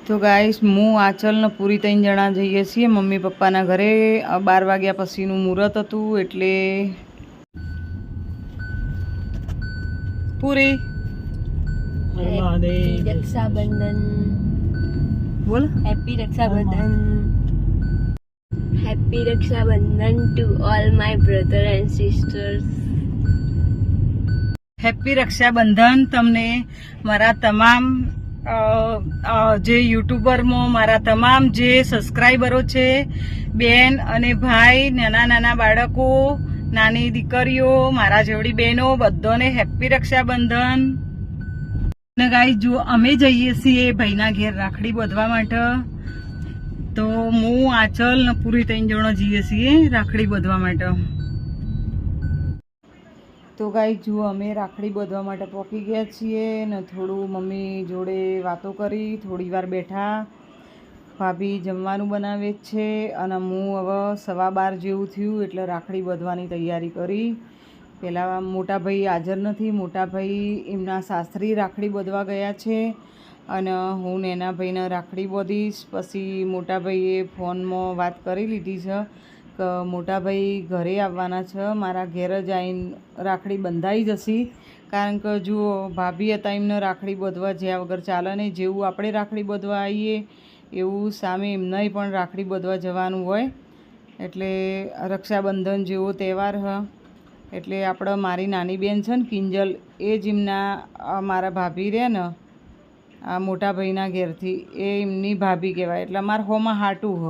તો ગાઈસ હું આંચલ ને પૂરી 3 જણા જઈએ છીએ મમ્મી પપ્પાના ઘરે 12 વાગ્યા પછીનું મુહૂર્ત હતું એટલે પૂરી રક્ષાબંધન બોલ happy Rakshabandhan happy Rakshabandhan to all my brother and sisters. Happy Rakshabandhan તમને મારા તમામ જે યુટ્યુબરમાં મારા તમામ જે સબસ્ક્રાઈબરો છે, બેન અને ભાઈ, નાના નાના બાળકો, નાની દીકરીઓ, મારા જેવડી બહેનો, બધાને હેપી રક્ષાબંધન. અને ગાઈસ જો અમે જઈએ છીએ ભાઈના ઘેર રાખડી બાંધવા માટે, તો હું આંચલ ને પૂરી 3 જણો જઈએ છીએ રાખડી બાંધવા માટે. તો ગાઈસ જુઓ અમે રાખડી બાંધવા માટે પહોંચી ગયા છીએ ને થોડું મમ્મી જોડે વાતો કરી, થોડી વાર બેઠા. ભાભી જમવાનું બનાવે છે અને હું હવે 12:15 જેવું થયું એટલે રાખડી બાંધવાની તૈયારી કરી. પહેલાં મોટા ભાઈ હાજર નથી, મોટા ભાઈ એમના સાસરી રાખડી બાંધવા ગયા છે અને હું નાના ભાઈને રાખડી બાંધીશ. પછી મોટા ભાઈએ ફોનમાં વાત કરી લીધી છે કે મોટા ભાઈ ઘરે આવવાના છે, મારા ઘેર જ આવીને રાખડી બંધાઈ જશે. કારણ કે જુઓ ભાભી હતા એમને રાખડી બાંધવા જ્યાં વગર ચાલે નહીં. જેવું આપણે રાખડી બાંધવા આવીએ એવું સામે એમને પણ રાખડી બાંધવા જવાનું હોય. એટલે રક્ષાબંધન જેવો તહેવાર હ એટલે આપણે મારી નાની બેન છે ને કિંજલ, એ જ એમના મારા ભાભી રહે ને આ મોટા ભાઈના ઘેરથી, એ એમની ભાભી કહેવાય. એટલે અમારા હોમાં હાટું હ.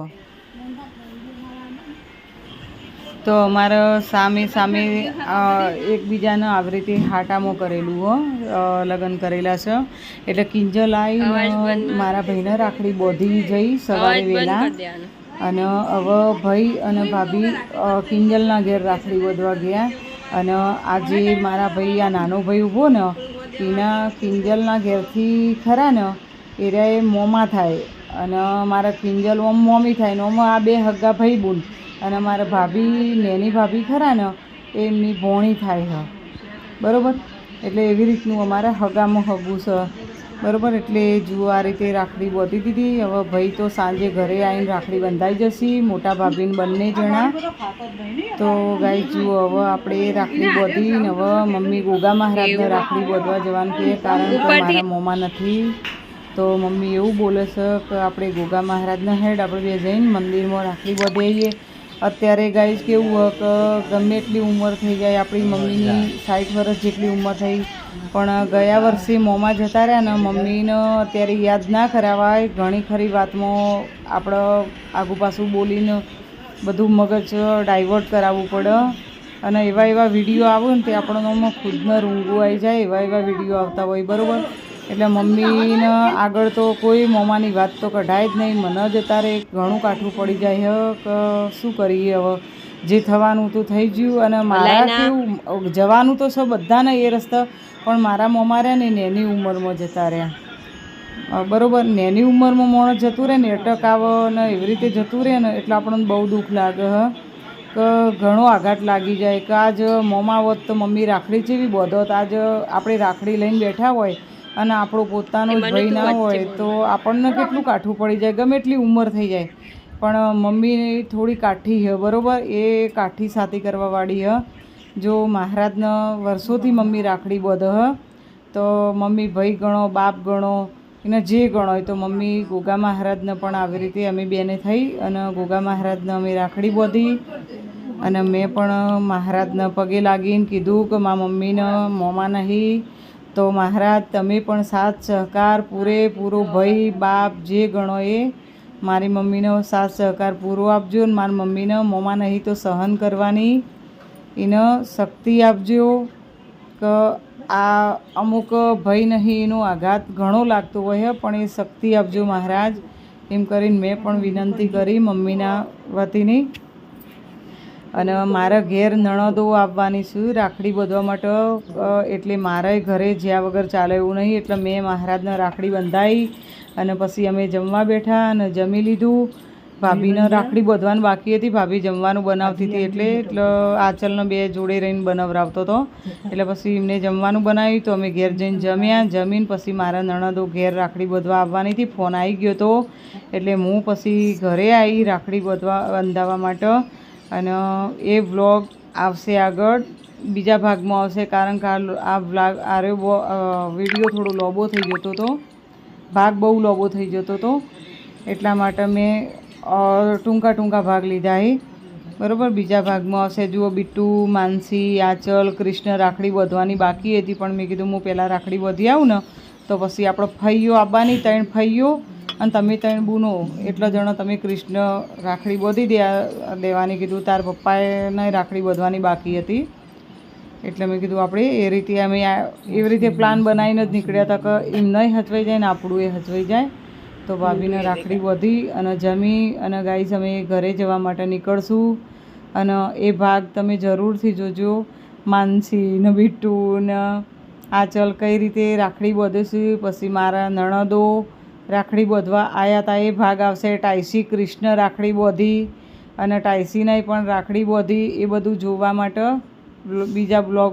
તો અમારે સામે સામે એકબીજાને આવી રીતે હાટામાં કરેલું હો, લગ્ન કરેલા છે. એટલે કિંજલ આવી મારા ભાઈને રાખડી બાંધી જઈ સવારે વહેલા. અને હવે ભાઈ અને ભાભી કિંજલના ઘેર રાખડી બાંધવા ગયા. અને આજે મારા ભાઈ આ નાનો ભાઈ ઊભો ને એના કિંજલના ઘેરથી ખરા ને એ મોમાં થાય અને મારા કિંજલ ઓમ મોમી થાય ને ઓમ આ બે હગ્ગા ભાઈ બુન અને મારા ભાભી નેની ભાભી ખરા ને એ એમની ભોણી થાય હ. બરાબર, એટલે એવી રીતનું અમારા હગામાં હગું છે. બરાબર, એટલે જુઓ આ રીતે રાખડી બાંધી દીધી. હવે ભાઈ તો સાંજે ઘરે આવીને રાખડી બંધાઈ જશે, મોટા ભાભીને બંને જણા. તો ગાઈ જુઓ હવે આપણે રાખડી બાંધીને હવે મમ્મી ગોગા મહારાજને રાખડી બાંધવા જવાનું છે. કારણ કે મારા મોંમાં નથી તો મમ્મી એવું બોલે છે કે આપણે ગોગા મહારાજના હેડ આપણે બે જઈને મંદિરમાં રાખડી બાંધી આવીએ. અત્યારે ગાઈસ કેવું હોય કે ગમે એટલી ઉંમર થઈ જાય, આપણી મમ્મીની 60 વર્ષ જેટલી ઉંમર થઈ પણ ગયા વર્ષે મોંમાં જતા રહ્યા ને મમ્મીને અત્યારે યાદ ના કરાવાય. ઘણી ખરી વાતમાં આપણે આગુ પાછું બોલીને બધું મગજ ડાયવર્ટ કરાવવું પડે. અને એવા એવા વિડીયો આવે ને તે આપણને ખુદને રૂંગું આવી જાય, એવા વિડીયો આવતા હોય. બરાબર, એટલે મમ્મીને આગળ તો કોઈ મોંમાંની વાત તો કઢાય જ નહીં. મને જ અત્યારે ઘણું કાઠું પડી જાય કે શું કરીએ. હવે જે થવાનું તો થઈ ગયું. અને મારા કેવું જવાનું તો છે બધાને એ રસ્તા, પણ મારા મોંમાં રહ્યા ને નેની ઉંમરમાં જતા રહ્યા. બરાબર, નેની ઉંમરમાં માણસ જતું રહે ને અટક આવે ને એવી રીતે જતું રહે ને એટલે આપણને બહુ દુઃખ લાગે હ કે ઘણો આઘાત લાગી જાય કે આજ મોંમાં હોત તો મમ્મી રાખડી જેવી બાંધોત. આજ આપણે રાખડી લઈને બેઠા હોય અને આપણો પોતાનો જ ભાઈ ના હોય તો આપણને કેટલું કાઠું પડી જાય ગમે એટલી ઉંમર થઈ જાય. પણ મમ્મી થોડી કાઠી હ. બરાબર, એ કાઠી સાથી કરવાવાળી હ. જો મહારાજને વર્ષોથી મમ્મી રાખડી બાંધે હ તો મમ્મી ભાઈ ગણો, બાપ ગણો, એને જે ગણો હોય તો મમ્મી ગોગા મહારાજને પણ આવી રીતે અમે બેને થઈ અને ગોગા મહારાજને અમે રાખડી બાંધી. અને મેં પણ મહારાજને પગે લાગીને કીધું કે મારા મમ્મીને મોંમાં નહીં તો મહારાજ તમે પણ સાથ સહકાર પૂરેપૂરો, ભાઈ બાપ જે ગણો એ મારી મમ્મીનો સાથ સહકાર પૂરો આપજો. ને મારી મમ્મીને મોંમાં નહીં તો સહન કરવાની એને શક્તિ આપજો. કે આ અમુક ભય નહીં એનો આઘાત ઘણો લાગતો હોય પણ એ શક્તિ આપજો મહારાજ, એમ કરીને મેં પણ વિનંતી કરી મમ્મીના વતીની. અને મારા ઘેર નણંદો આવવાની છું રાખડી બાંધવા માટે. એટલે મારા ઘરે જ્યાં વગર ચાલે એવું નહીં. એટલે મેં મહારાજને રાખડી બંધાઈ અને પછી અમે જમવા બેઠા અને જમી લીધું. ભાભીને રાખડી બાંધવાની બાકી હતી, ભાભી જમવાનું બનાવતી હતી એટલે આંચલને બે જોડે રહીને બનાવરાવતો હતો. એટલે પછી એમને જમવાનું બનાવ્યું તો અમે ઘેર જઈને જમીને પછી મારા નણંદો ઘેર રાખડી બાંધવા આવવાની હતી. ફોન આવી ગયો હતો એટલે હું પછી ઘરે આવી રાખડી બંધાવવા માટે. અને એ વ્લોગ આવશે આગળ, બીજા ભાગમાં આવશે, કારણ કે આ વિડીયો થોડો લોબો થઈ જતો હતો, ભાગ બહુ લોબો થઈ જતો હતો, એટલા માટે મેં ટૂંકા ભાગ લીધા છે. બરાબર, બીજા ભાગમાં આવશે. જુઓ, બિટ્ટુ, માનસી, આંચલ, કૃષ્ણ રાખડી બાંધવાની બાકી હતી, પણ મેં કીધું હું પહેલાં રાખડી બાંધી આવું ને તો પછી આપણો ફઈયો આવવાની, 3 ફઈયો અને તમે 3 બૂનો, એટલા જણા તમે કૃષ્ણ રાખડી બાંધી દેવાની કીધું. તાર પપ્પાને રાખડી બાંધવાની બાકી હતી એટલે મેં કીધું આપણે એ રીતે અમે એવી રીતે પ્લાન બનાવીને જ નીકળ્યા હતા કે એમને હચવાઈ જાય ને આપણું એ હચવાઈ જાય. તો ભાભીને રાખડી બાંધી અને જમી અને ગાઈસ અમે ઘરે જવા માટે નીકળશું. અને એ ભાગ તમે જરૂરથી જોજો. માનસી ને બિટ્ટુ ને આંચલ કઈ રીતે રાખડી બાંધીશું, પછી મારા નણંદો રાખડી બાંધવા આવ્યા હતા એ ભાગ આવશે. ટાઈસી કૃષ્ણ રાખડી બાંધી અને ટાઈસીને પણ રાખડી બાંધી, એ બધું જોવા માટે બીજા બ્લોગ